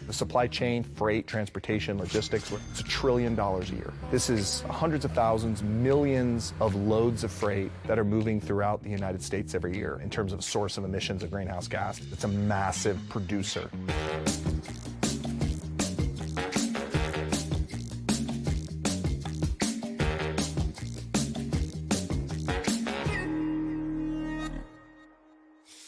The supply chain, freight, transportation, logistics, it's $1 trillion a year. This is hundreds of thousands, millions of loads of freight that are moving throughout the United States every year in terms of a source of emissions of greenhouse gas. It's a massive producer.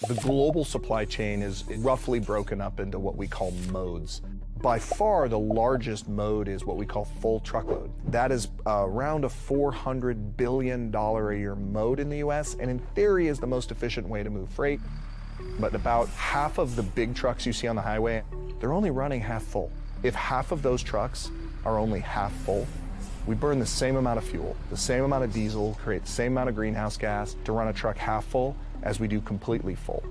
The global supply chain is roughly broken up into what we call modes. By far, the largest mode is what we call full truckload. That is around a $400 billion a year mode in the US, and in theory is the most efficient way to move freight. But about half of the big trucks you see on the highway, they're only running half full. If half of those trucks are only half full, we burn the same amount of fuel, the same amount of diesel, create the same amount of greenhouse gas to run a truck half full as we do completely full.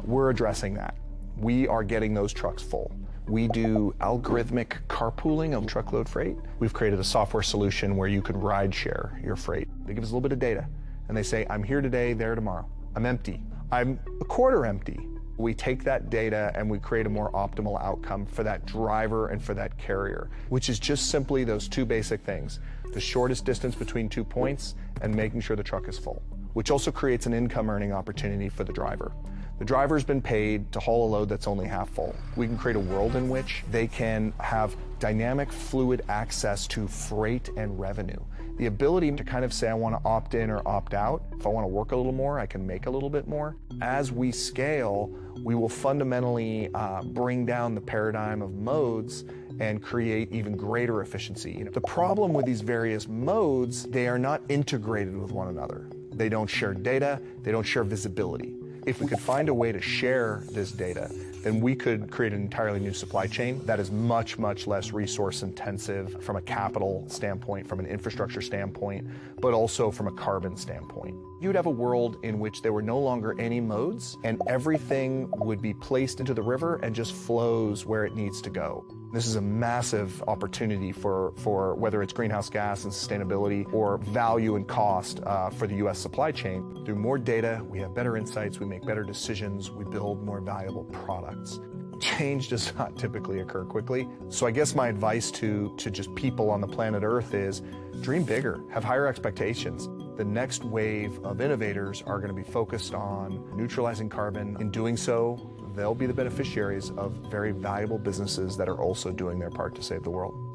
We're addressing that. We are getting those trucks full. We do algorithmic carpooling of truckload freight. We've created a software solution where you can ride share your freight. They give us a little bit of data and they say, I'm here today, there tomorrow. I'm empty. I'm a quarter empty. We take that data and we create a more optimal outcome for that driver and for that carrier, which is just simply those two basic things: the shortest distance between 2 points and making sure the truck is full, which also creates an income earning opportunity for the driver. The driver's been paid to haul a load that's only half full. We can create a world in which they can have dynamic, fluid access to freight and revenue. The ability to kind of say, I want to opt in or opt out. If I want to work a little more, I can make a little bit more. As we scale, we will fundamentally bring down the paradigm of modes and create even greater efficiency. The problem with these various modes, they are not integrated with one another. They don't share data, they don't share visibility. If we could find a way to share this data, then we could create an entirely new supply chain that is much, much less resource intensive from a capital standpoint, from an infrastructure standpoint, but also from a carbon standpoint. You'd have a world in which there were no longer any modes and everything would be placed into the river and just flows where it needs to go. This is a massive opportunity for whether it's greenhouse gas and sustainability or value and cost for the US supply chain. Through more data, we have better insights, we make better decisions, we build more valuable products. Change does not typically occur quickly. So I guess my advice to just people on the planet Earth is dream bigger, have higher expectations. The next wave of innovators are going to be focused on neutralizing carbon. In doing so, they'll be the beneficiaries of very valuable businesses that are also doing their part to save the world.